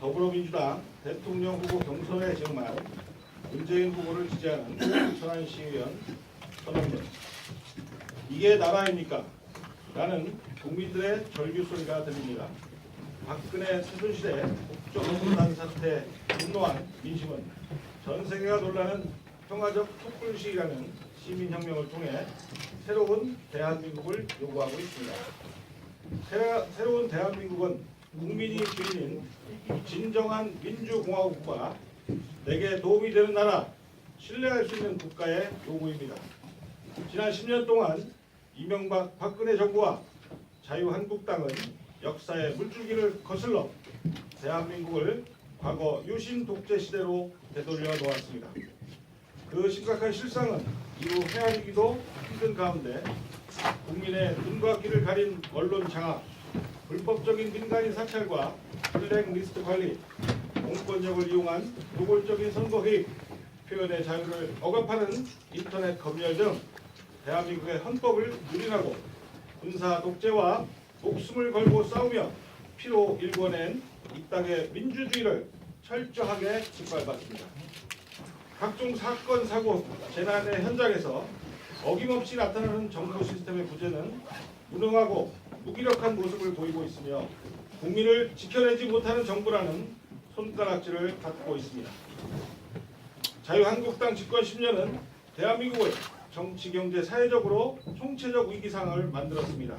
더불어민주당 대통령 후보 경선에 정말 문재인 후보를 지지하는 천안시의원 선언문. 이게 나라입니까? 라는 국민들의 절규소리가 들립니다. 박근혜 최순실의 국정농단 사태 분노한 민심은 전 세계가 놀라는 평화적 촛불 시위라는 시민혁명을 통해 새로운 대한민국을 요구하고 있습니다. 새로운 대한민국은 국민이 주인인 진정한 민주공화국과 내게 도움이 되는 나라, 신뢰할 수 있는 국가의 요구입니다. 지난 10년 동안 이명박 박근혜 정부와 자유한국당은 역사의 물줄기를 거슬러 대한민국을 과거 유신 독재 시대로 되돌려 놓았습니다. 그 심각한 실상은 이루 헤아리기도 힘든 가운데 국민의 눈과 귀를 가린 언론 장악, 불법적인 민간인 사찰과 블랙리스트 관리, 공권력을 이용한 노골적인 선거 개입, 표현의 자유를 억압하는 인터넷 검열 등 대한민국의 헌법을 유린하고 군사 독재와 목숨을 걸고 싸우며 피로 일궈낸 이 땅의 민주주의를 철저하게 짓밟았습니다. 각종 사건, 사고, 재난의 현장에서 어김없이 나타나는 정부 시스템의 부재는 무능하고 무기력한 모습을 보이고 있으며 국민을 지켜내지 못하는 정부라는 손가락질을 받고 있습니다. 자유한국당 집권 10년은 대한민국을 정치, 경제, 사회적으로 총체적 위기 상황을 만들었습니다.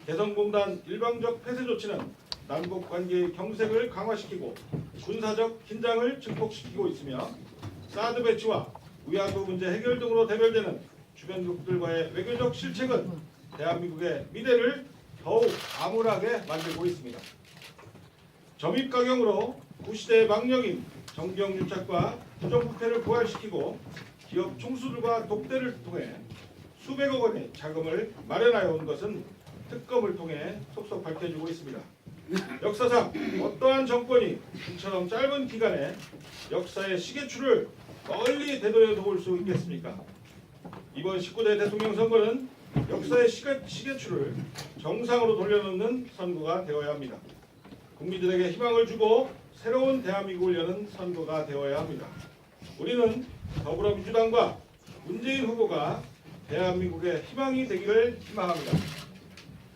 개성공단 일방적 폐쇄 조치는 남북 관계의 경색을 강화시키고 군사적 긴장을 증폭시키고 있으며 사드 배치와 위안부 문제 해결 등으로 대별되는 주변국들과의 외교적 실책은 대한민국의 미래를 더욱 암울하게 만들고 있습니다. 점입가경으로 구시대의 망령인 정경유착과 부정부패를 부활시키고 기업 총수들과 독대를 통해 수백억 원의 자금을 마련하여 온 것은 특검을 통해 속속 밝혀지고 있습니다. 역사상 어떠한 정권이 이처럼 짧은 기간에 역사의 시계추를 멀리 되돌려 놓을 수 있겠습니까? 이번 19대 대통령 선거는 역사의 시계추를 정상으로 돌려놓는 선거가 되어야 합니다. 국민들에게 희망을 주고 새로운 대한민국을 여는 선거가 되어야 합니다. 우리는 더불어민주당과 문재인 후보가 대한민국의 희망이 되기를 희망합니다.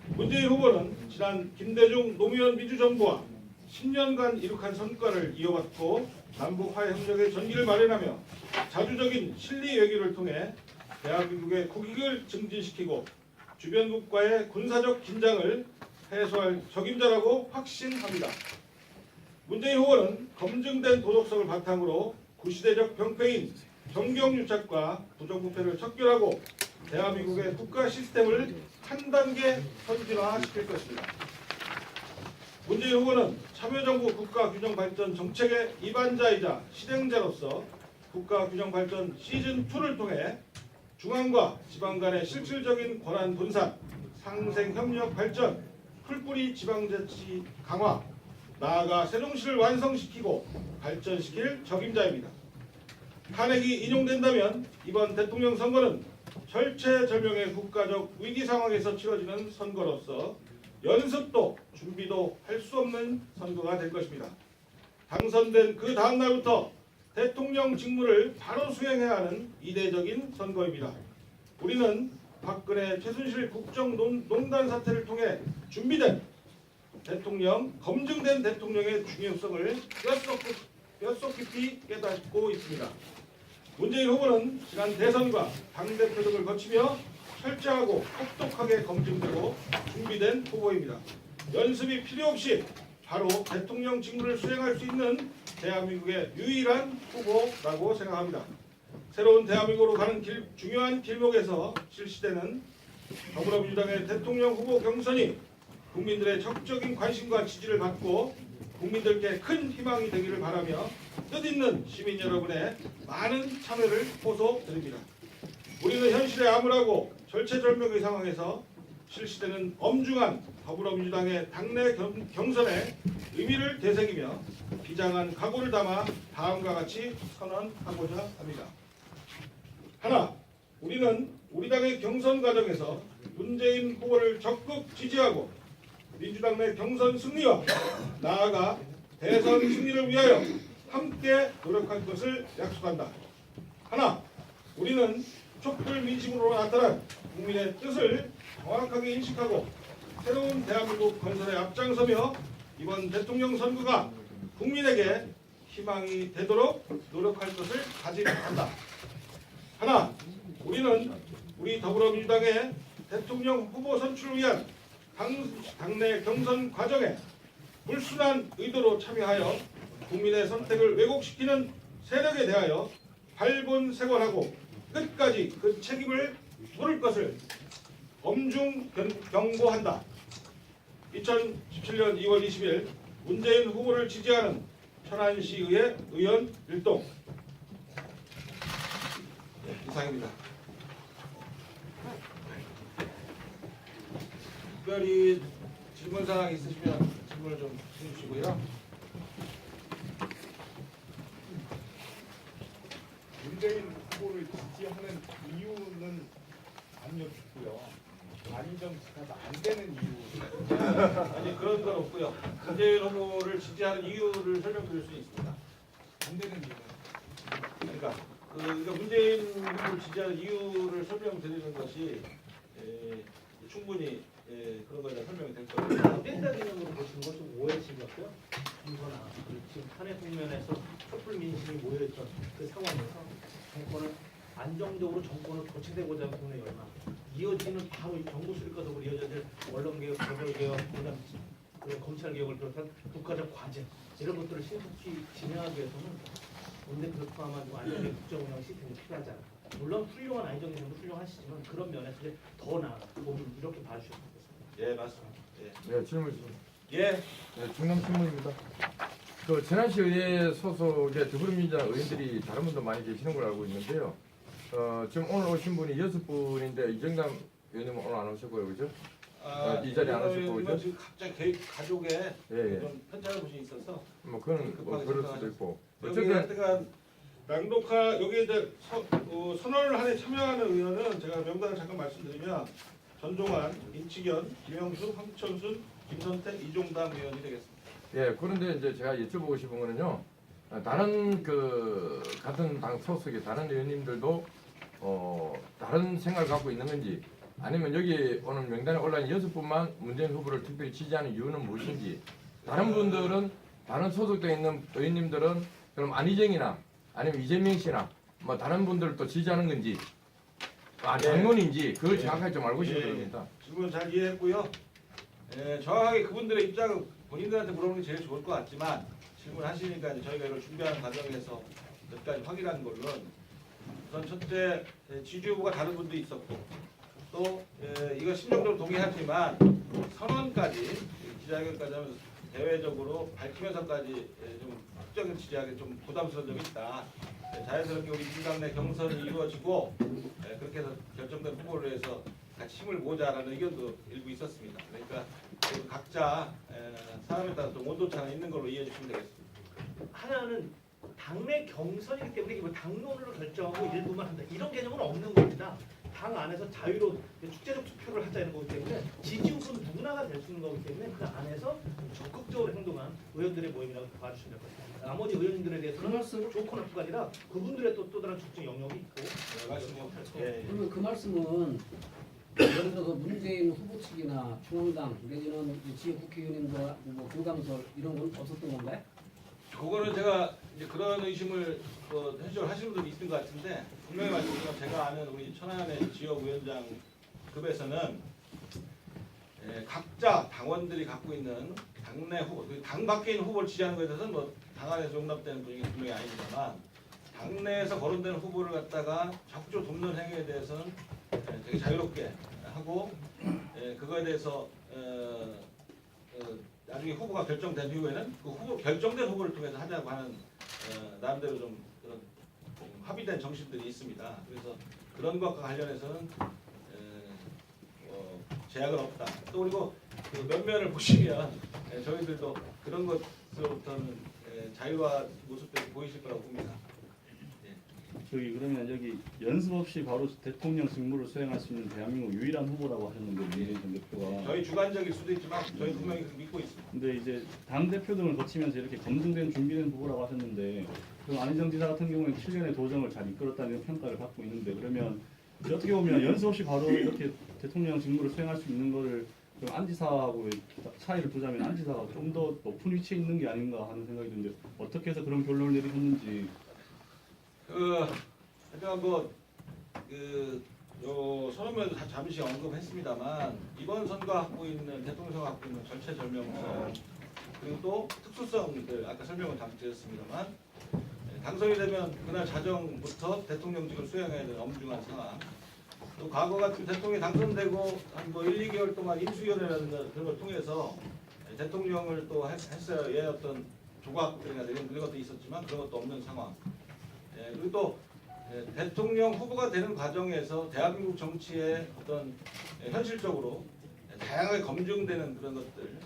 문재인 후보는 지난 김대중 노무현 민주정부와 10년간 이룩한 성과를 이어받고 남북 화해 협력의 전기를 마련하며 자주적인 실리 외교를 통해 대한민국의 국익을 증진시키고 주변국과의 군사적 긴장을 해소할 적임자라고 확신합니다. 문재인 후보는 검증된 도덕성을 바탕으로 구시대적 병폐인 정경유착과 부정부패를 척결하고 대한민국의 국가 시스템을 한 단계 선진화시킬 것입니다. 문재인 후보는 참여정부 국가균형발전 정책의 입안자이자 실행자로서 국가균형발전 시즌2를 통해 중앙과 지방 간의 실질적인 권한 분산, 상생협력 발전, 풀뿌리 지방자치 강화, 나아가 세종시를 완성시키고 발전시킬 적임자입니다. 탄핵이 인용된다면 이번 대통령 선거는 절체절명의 국가적 위기 상황에서 치러지는 선거로서 연습도 준비도 할 수 없는 선거가 될 것입니다. 당선된 그 다음 날부터 대통령 직무를 바로 수행해야 하는 이례적인 선거입니다. 우리는 박근혜 최순실 국정농단 사태를 통해 준비된 대통령, 검증된 대통령의 중요성을 뼛속 깊이 깨닫고 있습니다. 문재인 후보는 지난 대선과 당대표 등을 거치며 철저하고 똑똑하게 검증되고 준비된 후보입니다. 연습이 필요 없이 바로 대통령 직무를 수행할 수 있는 대한민국의 유일한 후보라고 생각합니다. 새로운 대한민국으로 가는 중요한 길목에서 실시되는 더불어민주당의 대통령 후보 경선이 국민들의 적극적인 관심과 지지를 받고 국민들께 큰 희망이 되기를 바라며 뜻있는 시민 여러분의 많은 참여를 호소드립니다. 우리는 현실의 암울하고 절체절명의 상황에서 실시되는 엄중한 더불어민주당의 당내 경선의 의미를 되새기며 비장한 각오를 담아 다음과 같이 선언하고자 합니다. 하나, 우리는 우리 당의 경선 과정에서 문재인 후보를 적극 지지하고 민주당 내 경선 승리와 나아가 대선 승리를 위하여 함께 노력할 것을 약속한다. 하나, 우리는 촛불 민심으로 나타난 국민의 뜻을 정확하게 인식하고 새로운 대한민국 건설에 앞장서며 이번 대통령 선거가 국민에게 희망이 되도록 노력할 것을 다짐한다. 하나, 우리는 우리 더불어민주당의 대통령 후보 선출을 위한 당내 경선 과정에 불순한 의도로 참여하여 국민의 선택을 왜곡시키는 세력에 대하여 발본색원하고 끝까지 그 책임을 물을 것을 엄중 경고한다. 2017년 2월 20일 문재인 후보를 지지하는 천안시의회 의원 일동. 이상입니다. 특별히 질문사항 있으시면 질문을 좀 해주시고요. 문재인 후보를 지지하는 이유는 안 여쭙고요. 안희정 지사가 안 되는 이유. 아니 그런 건 없고요. 문재인 후보를 지지하는 이유를 설명드릴 수 있습니다. 안 되는 이유는 그러니까 문재인 후보를 지지하는 이유를 설명드리는 것이 충분히 그런 거에 대한 설명이 될 거예요. 안된다 개념으로 보시는 건 좀 오해하신 것 같고요. 이거나 지금 탄핵 국면에서 촛불 민심이 모여있던 그 상황에서 정권을 안정적으로 정권을 교체되고자 하는 국내 열망, 이어지는 바로 정부 수립과도 이어질 언론개혁, 검찰개혁, 그다음 검찰개혁을 비롯한 국가적 과제 이런 것들을 신속히 진행하기 위해서는 원내대표 포함한 안정된 국정운영 시스템이 필요하지 않을까. 물론 훌륭한 안정된 정도 훌륭하시지만 그런 면에서 이제 더 나아 이렇게 봐주셨으면 좋겠습니다. 예, 맞습니다. 네, 질문 좀. 예. 네, 중남신문입니다. 그 천안시 의회 소속의 더불어민주당 의원들이 다른 분도 많이 계시는 걸 알고 있는데요. 지금 오늘 오신 분이 6분인데 이정남 의원님은 오늘 안 오셨고요, 그죠? 이 자리에 안 오셨고, 그죠? 지금 갑자기 가족에 예. 좀 편찮은 분이 있어서 뭐 그건 뭐 그럴 수도 있고. 여기 어쨌든 하여튼간 낭독하 여기에 이제 선언을 하에 참여하는 의원은 제가 명단을 잠깐 말씀드리면 전종환, 임치견, 김영수, 황천순, 김선택, 이종담 의원이 되겠습니다. 예, 그런데 이제 제가 여쭤보고 싶은 거는요. 다른 그 같은 당 소속의 다른 의원님들도 다른 생각을 갖고 있는 건지 아니면 여기 오늘 명단에 올라있는 6분만 문재인 후보를 특별히 지지하는 이유는 무엇인지 다른 분들은 다른 소속되어 있는 의원님들은 그럼 안희정이나 아니면 이재명 씨나 뭐 다른 분들을 또 지지하는 건지 당론인지 그걸 정확하게 좀 알고 싶은 겁니다. 질문 잘 이해했고요. 정확하게 그분들의 입장은 본인들한테 물어보는 게 제일 좋을 것 같지만 질문하시니까 이제 저희가 이걸 준비하는 과정에서 몇 가지 확인한 걸로는 우선 첫째 지지 후보가 다른 분도 있었고 또 이거 심정적으로 동의하지만 선언까지 기자회견까지 하면서 대외적으로 밝히면서까지 좀 확정을 지지하기 좀 부담스러운 점이 있다. 자연스럽게 우리 민주당 내 경선이 이루어지고 그렇게 해서 결정된 후보를 해서 같이 힘을 모으자라는 의견도 일부 있었습니다. 그러니까 각자 사람에 따라 좀 온도차가 있는 걸로 이해해 주시면 되겠습니다. 하나는 당내 경선이기 때문에 이걸 당론으로 결정하고 일부만 한다 이런 개념은 없는 겁니다. 당 안에서 자유로 축제적 투표를 하자는 거기 때문에 지지 후보는 누구나가 될 수 있는 거기 때문에 그 안에서 적극적으로 행동한 의원들의 모임이라고 봐주시면 될 것 같습니다. 나머지 의원님들에 대해서는 좋고 나쁘가 아니라 그분들의 또 다른 적정 영역이 있고 그러면 그 말씀은 예를 들어서 문재인 후보 측이나 중앙당 내지는 지역 국회의원님과 뭐 교감설 이런 건 없었던 건가요? 그거는 제가 이제 그런 의심을 해결하시는 분들이 있는 것 같은데 분명히 말씀드리면 제가 아는 우리 천안의 지역 위원장 급에서는 각자 당원들이 갖고 있는 당내 후보, 당 밖에 있는 후보를 지지하는 것에 대해서는 뭐 당 안에서 용납되는 분위기 분명히 아닙니다만 당내에서 거론되는 후보를 갖다가 적극적으로 돕는 행위에 대해서는 되게 자유롭게 하고 그거에 대해서 나중에 후보가 결정된 이후에는 그 후보 결정된 후보를 통해서 하자고 하는 나름대로 좀 그런 합의된 정신들이 있습니다. 그래서 그런 것과 관련해서는 제약은 없다. 또 그리고 그 면면을 보시면 저희들도 그런 것으로부터는 자유화 모습들이 보이실 거라고 봅니다. 저기 그러면 여기 연습 없이 바로 대통령 직무를 수행할 수 있는 대한민국 유일한 후보라고 하셨는데 문재인 전 대표가. 저희 주관적일 수도 있지만 저희 분명히 믿고 있습니다. 근데 이제 당 대표 등을 거치면서 이렇게 검증된 준비된 후보라고 하셨는데 그럼 안희정 지사 같은 경우는 7년의 도정을 잘 이끌었다는 평가를 받고 있는데 그러면 이제 어떻게 보면 연습 없이 바로 이렇게 대통령 직무를 수행할 수 있는 거를 그럼 안 지사하고 차이를 두자면 안 지사가 좀 더 높은 위치에 있는 게 아닌가 하는 생각이 드는데 어떻게 해서 그런 결론을 내리셨는지. 일단 요 선언문에도 잠시 언급했습니다만 이번 선거가 갖고 있는 대통령 선거가 갖고 있는 절체절명성 그리고 또 특수성들 아까 설명을 다 드렸습니다만 당선이 되면 그날 자정부터 대통령직을 수행해야 되는 엄중한 상황. 또 과거 같은 대통령이 당선되고 한 1, 2개월 동안 인수위원회라는 그런 걸 통해서 대통령을 또 했어야 어떤 조각들이나 이런 것도 있었지만 그런 것도 없는 상황. 그리고 또 대통령 후보가 되는 과정에서 대한민국 정치의 어떤 현실적으로 다양하게 검증되는 그런 것들,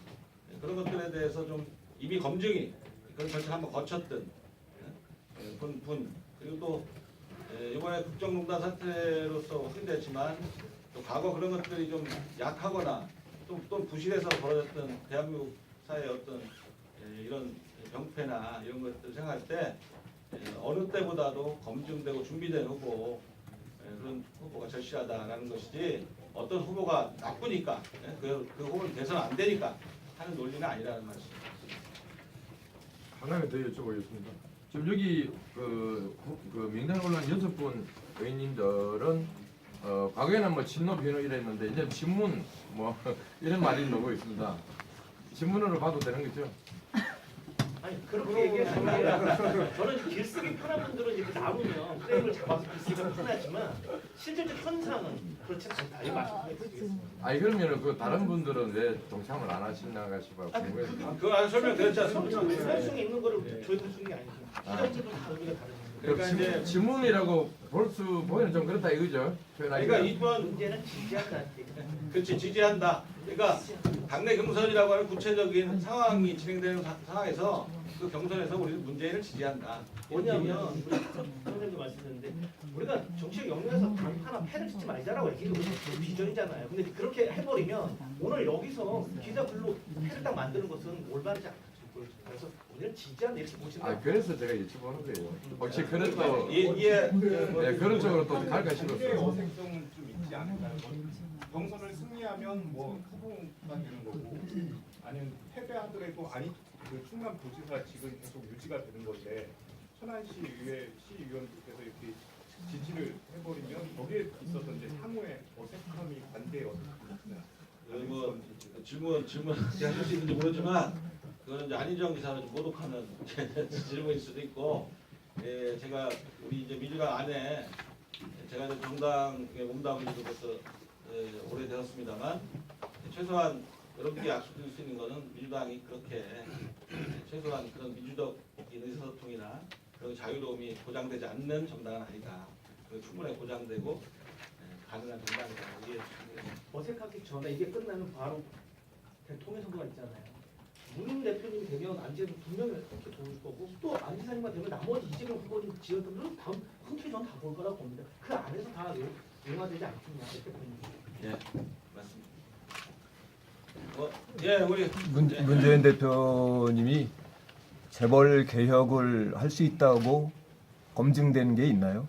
그런 것들에 대해서 좀 이미 검증이 그런 절차를 한번 거쳤던 분, 그리고 또 이번에 국정농단 사태로서 확인됐지만 또 과거 그런 것들이 좀 약하거나 또 부실해서 벌어졌던 대한민국 사회의 어떤 이런 병폐나 이런 것들을 생각할 때 어느 때보다도 검증되고 준비된 후보, 그런 후보가 절실하다라는 것이지 어떤 후보가 나쁘니까 그 후보는 개선 안 되니까 하는 논리는 아니라는 말씀입니다. 하나만 더 여쭤보겠습니다. 지금 여기 그 명단 올라온 6분 의원님들은 과거에는 뭐 친노 비노 이랬는데 이제 친문 뭐 이런 말이 나오고 있습니다. 친문으로 봐도 되는 거죠? 아니 그렇게 얘기하시면 아니라 저는 길쓰기 편한 분들은 이렇게 나누면 프레임을 잡아서 글쓰기가 편하지만 실질적 현상은 그렇지 않다 이 말씀을 드리겠습니다. 아니 그러면은 그 다른 분들은 왜 동참을 안 하시나가 싶어 궁금해서. 그거 설명드렸지 않습니까? 현상에 있는 거를 저희들 쓰는 게 아니죠. 시정제도 의미가 다릅니다. 그러니까 이제 지문이라고 보기는 좀 그렇다 이거죠? 그러니까 이번 문제는 지지한다는 얘기죠. 그렇지 지지한다. 그러니까 당내 경선이라고 하는 구체적인 상황이 진행되는 상황에서 그 경선에서 우리는 문재인을 지지한다. 뭐냐면 우리 선생님도 말씀드렸는데 우리가 정치적 영역에서 단파나 패를 짓지 말자라고 얘기해도 비전이잖아요. 근데 그렇게 해버리면 오늘 여기서 기자 글로 패를 딱 만드는 것은 올바르지 않다. 그래서 우리는 지지한다 이렇게 보시면 아 그래서 제가 여쭤보는 거예요. 혹시 그런 또 예, 그런 쪽으로 또 갈까 의 싶었어요. 어색성은 좀 있지 않을까요? 경선을 승리하면 뭐 후보가 되는 거고 아니면 패배하더라도 아니 그 충남 도지사직은 계속 유지가 되는 건데 천안시의회 시의원들께서 이렇게 지지를 해버리면 거기에 있어서 이제 향후에 어색함이 반대의 어색함이 있어요. 뭐 질문 하실 수 있는지 모르지만 그거는 이제 안희정 지사는 좀 모독하는 질문일 수도 있고, 제가 우리 이제 민주당 안에 제가 이제 정당에 몸담은 지도 벌써 오래되었습니다만 최소한 여러분께 약속드릴 수 있는 것은 민주당이 그렇게 최소한 그런 민주적인 의사소통이나 그런 자유로움이 보장되지 않는 정당은 아니다. 충분히 보장되고 가능한 정당이다. 이게 어색하기 전에 이게 끝나면 바로 대통령 선거가 있잖아요. 문 대표님이 되면 안지사님 2명을 이렇게 도울 거고 또 안지사님만 되면 나머지 이재명 후보님 지역들은 다음 흔쾌히 저는 다 볼 거라고 봅니다. 그 안에서 다 용화되지 않겠냐 이렇게 봅니다. 네, 맞습니다. 우리 문재인 대표님이 재벌 개혁을 할 수 있다고 검증된 게 있나요?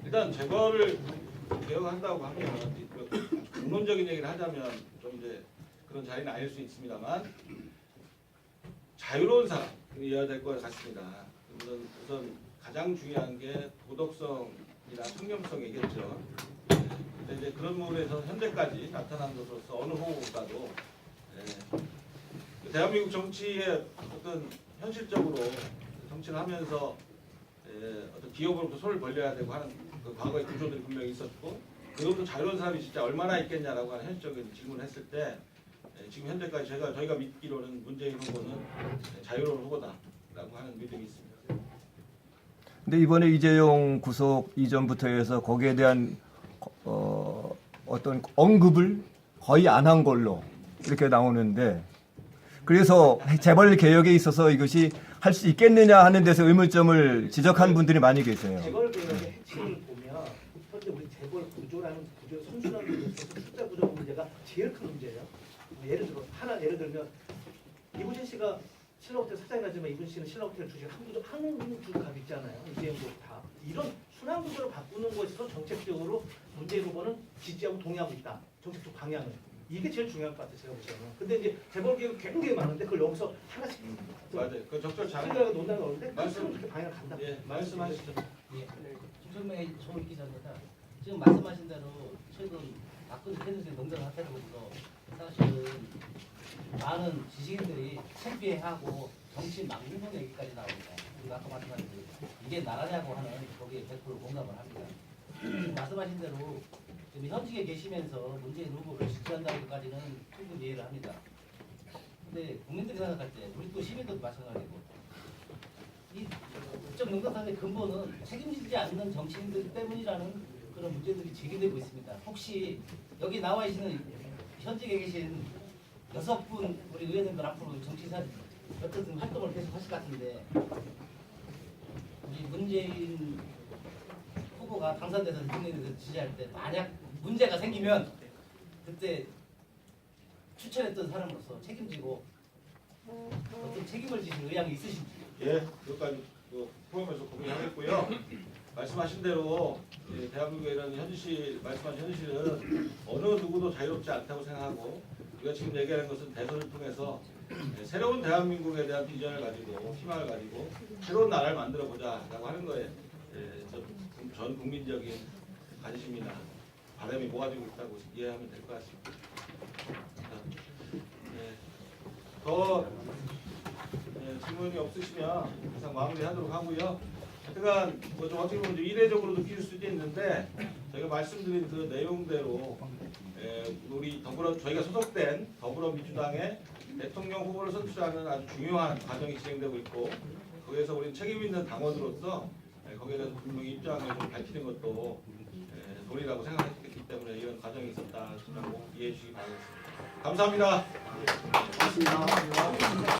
일단 재벌을 개혁한다고 하면 근본적인 얘기를 하자면 좀 이제 그런 자리는 아닐 수 있습니다만 자유로운 사람이어야 될 것 같습니다. 우선 가장 중요한 게 도덕성이나 청렴성이겠죠. 근데 이제 그런 부분에서 현재까지 나타난 것으로서 어느 후보보다도 대한민국 정치의 어떤 현실적으로 정치를 하면서 어떤 기업으로부터 손을 벌려야 되고 하는 그 과거의 구조들이 분명히 있었고 그것도 자유로운 사람이 진짜 얼마나 있겠냐라고 하는 현실적인 질문을 했을 때 지금 현재까지 저희가 믿기로는 문재인 후보는 자유로운 후보다라고 하는 믿음이 있습니다. 근데 이번에 이재용 구속 이전부터 해서 거기에 대한 어떤 언급을 거의 안 한 걸로 이렇게 나오는데 그래서 재벌 개혁에 있어서 이것이 할 수 있겠느냐 하는 데서 의문점을 지적하는 분들이 많이 계세요. 재벌 개혁의 핵심을 보면 현재 우리 재벌 구조라는 구조 선순환 구조에서 숫자 구조 문제가 제일 큰 문제예요. 예를 들면 이부진 씨가 신라호텔 사장이라지만 이부진 씨는 신라호텔 주식 한 주값 있잖아요. 이재용도 다 이런 순환 구조를 바꾸는 것에서 정책적으로 문재인 후보는 지지하고 동의하고 있다. 정책적 방향을. 이게 제일 중요할 것 같아요, 제가 보기에는. 근데 이제 재벌 개혁 굉장히 많은데 그걸 여기서 하나씩 맞아요. 그 적절 잘 생각하고 논란이 오는데 말씀- 그렇게 방향을 간다. 예, 말씀하시죠. 김성명의 서울 기자입니다. 지금 말씀하신 대로 최근 박근혜 대통령의 농단 사태를 보고서 사실은 많은 지식인들이 창피해하고 정치 망신성 얘기까지 나옵니다. 우리가 아까 말씀하신 대로 이게 나라냐고 하는 거기에 100% 공감을 합니다. 지금 말씀하신 대로 지금 현직에 계시면서 문재인 후보를 지지한다고까지는 충분히 이해를 합니다. 근데 국민들이 생각할 때 우리 또 시민들도 마찬가지고 이 국정 농단의 근본은 책임지지 않는 정치인들 때문이라는 그런 문제들이 제기되고 있습니다. 혹시 여기 나와 있는 현직에 계신 6분 우리 의원님들 앞으로 정치사 어떤 활동을 계속 하실 것 같은데 우리 문재인 후보가 당선돼서 대통령에서 지지할 때 만약 문제가 생기면 그때 추천했던 사람으로서 책임지고 어떤 책임을 지실 의향이 있으신지. 예, 그것까지 포함해서 고민하겠고요. 말씀하신 대로 대한민국에는 현실 말씀하신 현실은 어느 누구도 자유롭지 않다고 생각하고 우리가 지금 얘기하는 것은 대선을 통해서 새로운 대한민국에 대한 비전을 가지고 희망을 가지고 새로운 나라를 만들어 보자라고 하는 거에 전 국민적인 관심이나 바람이 모아지고 있다고 이해하면 될 것 같습니다. 더 질문이 없으시면 이상 마무리하도록 하고요. 하여간 좀 어떻게 보면 좀 이례적으로 느낄 수도 있는데 저희가 말씀드린 그 내용대로 저희가 소속된 더불어민주당의 대통령 후보를 선출하는 아주 중요한 과정이 진행되고 있고 거기에서 우리 책임 있는 당원으로서 거기에 대해서 분명히 입장을 좀 밝히는 것도 도리라고 생각했기 때문에 이런 과정이 있었다라고 이해해 주시기 바라겠습니다. 감사합니다. 고맙습니다.